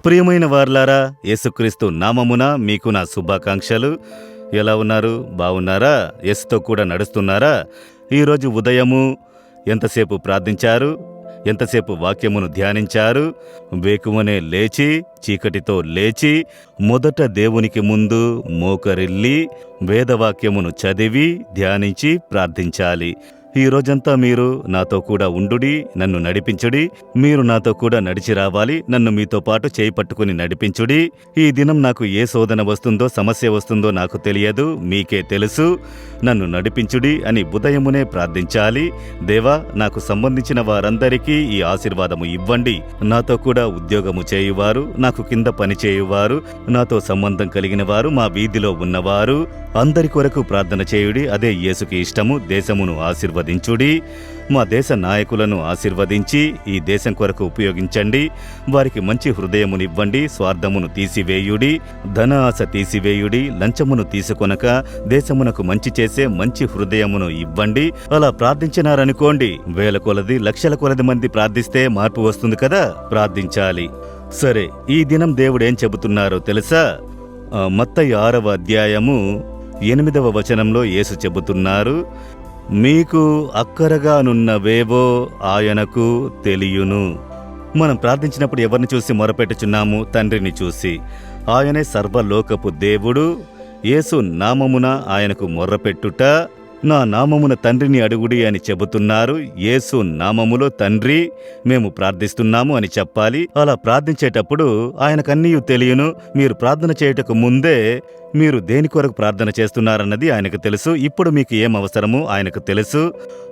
ప్రియమైన వారలారా, యేసుక్రీస్తు నామమున మీకు నా శుభాకాంక్షలు. ఎలా ఉన్నారు? బాగున్నారా? యేసుతో కూడా నడుస్తున్నారా? ఈరోజు ఉదయము ఎంతసేపు ప్రార్థించారు? ఎంతసేపు వాక్యమును ధ్యానించారు? వేకువనే లేచి, చీకటితో లేచి, మొదట దేవునికి ముందు మోకరిల్లి వేదవాక్యమును చదివి ధ్యానించి ప్రార్థించాలి. ఈ రోజంతా మీరు నాతో కూడా ఉండుడి, నన్ను నడిపించుడి. మీరు నాతో కూడా నడిచి రావాలి, నన్ను మీతో పాటు చేయి పట్టుకుని నడిపించుడి. ఈ దినం నాకు ఏ శోధన వస్తుందో, సమస్య వస్తుందో నాకు తెలియదు, మీకే తెలుసు. నన్ను నడిపించుడి అని ఉదయమునే ప్రార్థించాలి. దేవా, నాకు సంబంధించిన వారందరికీ ఈ ఆశీర్వాదము ఇవ్వండి. నాతో కూడా ఉద్యోగము చేయువారు, నాకు కింద పని చేయువారు, నాతో సంబంధం కలిగిన వారు, మా వీధిలో ఉన్నవారు అందరి కొరకు ప్రార్థన చేయుడి. అదే యేసుకి ఇష్టము. దేశమును ఆశీర్వదించుడి. మా దేశ నాయకులను ఆశీర్వదించి ఈ దేశం కొరకు ఉపయోగించండి. వారికి మంచి హృదయమునివ్వండి. స్వార్థమును తీసివేయుడి, ధన ఆశ తీసివేయుడి. లంచమును తీసుకొనక దేశమునకు మంచి చేసే మంచి హృదయమును ఇవ్వండి. అలా ప్రార్థించినారనుకోండి, వేల కొలది, లక్షల కొలది మంది ప్రార్థిస్తే మార్పు వస్తుంది కదా. ప్రార్థించాలి. సరే, ఈ దినం దేవుడేం చెబుతున్నారో తెలుసా? మత్తయి 6వ అధ్యాయము 8వ వచనంలో యేసు చెబుతున్నారు, మీకు అక్కరగానున్నవేవో ఆయనకు తెలియును. మనం ప్రార్థించినప్పుడు ఎవరిని చూసి మొరపెట్టుచున్నాము? తండ్రిని చూసి. ఆయనే సర్వలోకపు దేవుడు. యేసు నామమున ఆయనకు మొర్రపెట్టుట, నా నామమున తండ్రిని అడుగుడి అని చెబుతున్నారు. యేసు నామములో తండ్రి, మేము ప్రార్థిస్తున్నాము అని చెప్పాలి. అలా ప్రార్థించేటప్పుడు ఆయనకన్నీ తెలియను. మీరు ప్రార్థన చేయుటకు ముందే మీరు దేని కొరకు ప్రార్థన చేస్తున్నారన్నది ఆయనకు తెలుసు. ఇప్పుడు మీకు ఏం అవసరమో ఆయనకు తెలుసు.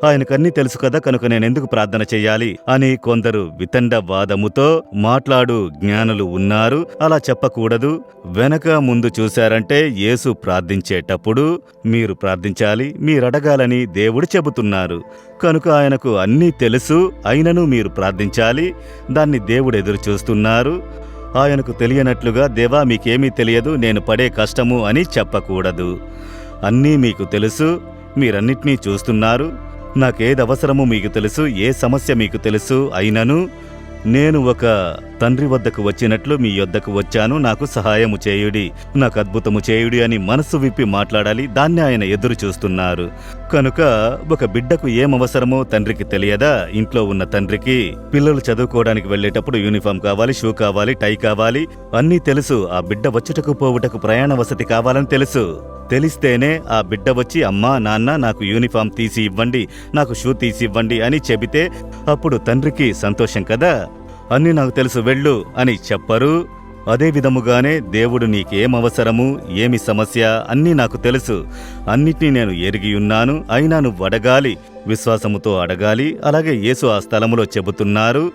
ఆయనకన్నీ తెలుసు కదా, కనుక నేనెందుకు ప్రార్థన చెయ్యాలి అని కొందరు వితండవాదముతో మాట్లాడు జ్ఞానులు ఉన్నారు. అలా చెప్పకూడదు. వెనక ముందు చూశారంటే యేసు ప్రార్థించేటప్పుడు మీరు ప్రార్థించాలి, మీరడగాలని దేవుడు చెబుతున్నారు. కనుక ఆయనకు అన్నీ తెలుసు, అయినను మీరు ప్రార్థించాలి. దాన్ని దేవుడు ఎదురు చూస్తున్నారు. ఆయనకు తెలియనట్లుగా, దేవా మీకేమీ తెలియదు, నేను పడే కష్టము అని చెప్పకూడదు. అన్నీ మీకు తెలుసు, మీరన్నిటినీ చూస్తున్నారు. నాకేది అవసరమో మీకు తెలుసు, ఏ సమస్య మీకు తెలుసు. అయినను నేను ఒక తండ్రి వద్దకు వచ్చినట్లు మీ యొద్దకు వచ్చాను, నాకు సహాయము చేయుడి, నాకు అద్భుతము చేయుడి అని మనసు విప్పి మాట్లాడాలి. దాన్ని ఆయన ఎదురు చూస్తున్నారు. కనుక ఒక బిడ్డకు ఏం అవసరమో తండ్రికి తెలియదా? ఇంట్లో ఉన్న తండ్రికి పిల్లలు చదువుకోవడానికి వెళ్లేటప్పుడు యూనిఫామ్ కావాలి, షూ కావాలి, టై కావాలి, అన్నీ తెలుసు. ఆ బిడ్డ వచ్చుటకు పోవుటకు ప్రయాణ వసతి కావాలని తెలుసు. తెలిస్తేనే ఆ బిడ్డ వచ్చి, అమ్మా నాన్న నాకు యూనిఫామ్ తీసి ఇవ్వండి, నాకు షూ తీసి ఇవ్వండి అని చెబితే అప్పుడు తండ్రికి సంతోషం కదా. అన్నీ నాకు తెలుసు, వెళ్ళు అని చెప్పరు. అదే విధముగానే దేవుడు నీకేం అవసరము, ఏమి సమస్య అన్నీ నాకు తెలుసు, అన్నిటినీ నేను ఎరిగియున్నాను. అయినా నువ్వు అడగాలి, విశ్వాసముతో అడగాలి. అలాగే యేసు ఆ స్థలములో చెబుతున్నారు.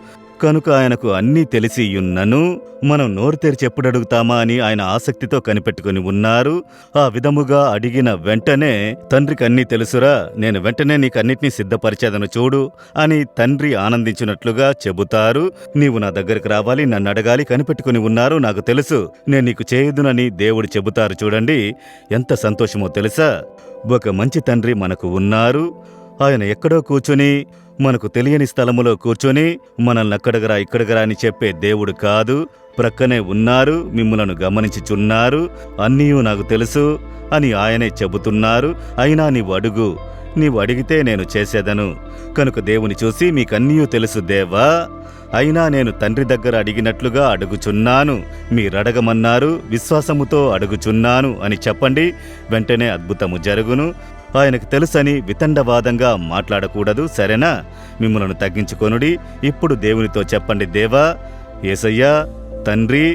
కనుక ఆయనకు అన్నీ తెలిసియున్నను మనం నోరు తెరిచి ఎప్పుడు అడుగుతామా అని ఆయన ఆసక్తితో కనిపెట్టుకుని ఉన్నారు. ఆ విధముగా అడిగిన వెంటనే తండ్రికి అన్నీ తెలుసురా, నేను వెంటనే నీకు అన్నిటినీ సిద్ధపరిచేదను చూడు అని తండ్రి ఆనందించినట్లుగా చెబుతారు. నీవు నా దగ్గరికి రావాలి, నన్ను అడగాలి, కనిపెట్టుకుని ఉన్నారు, నాకు తెలుసు, నేను నీకు చేయదునని దేవుడు చెబుతారు. చూడండి ఎంత సంతోషమో తెలుసా? ఒక మంచి తండ్రి మనకు ఉన్నారు. ఆయన ఎక్కడో కూర్చుని, మనకు తెలియని స్థలములో కూర్చొని మనల్ని అక్కడగరా ఇక్కడగరా అని చెప్పే దేవుడు కాదు. ప్రక్కనే ఉన్నారు, మిమ్ములను గమనించుచున్నారు. అన్నీ నాకు తెలుసు అని ఆయనే చెబుతున్నారు. అయినా నీవు అడుగు, నీవు అడిగితే నేను చేసేదను. కనుక దేవుని చూసి, మీకన్నీ తెలుసు దేవా, అయినా నేను తండ్రి దగ్గర అడిగినట్లుగా అడుగుచున్నాను. మీరడగమన్నారు, విశ్వాసముతో అడుగుచున్నాను అని చెప్పండి. వెంటనే అద్భుతము జరుగును. ఆయనకు తెలుసని వితండవాదంగా మాట్లాడకూడదు, సరేనా? మిమ్మలను తగ్గించుకొనుడి. ఇప్పుడు దేవునితో చెప్పండి, దేవా, యేసయ్యా, తండ్రి,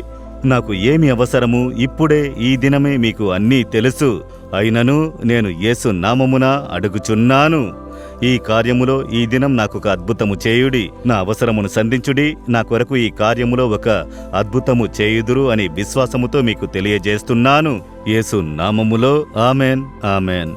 నాకు ఏమి అవసరము, ఇప్పుడే ఈ దినమే మీకు అన్నీ తెలుసు. అయినను నేను యేసు నామమున అడుగుచున్నాను. ఈ కార్యములో ఈ దినం నాకొక అద్భుతము చేయుడి, నా అవసరమును సంధించుడి, నా కొరకు ఈ కార్యములో ఒక అద్భుతము చేయుదురు అని విశ్వాసముతో మీకు తెలియజేస్తున్నాను. యేసు నామములో ఆమెన్, ఆమెన్.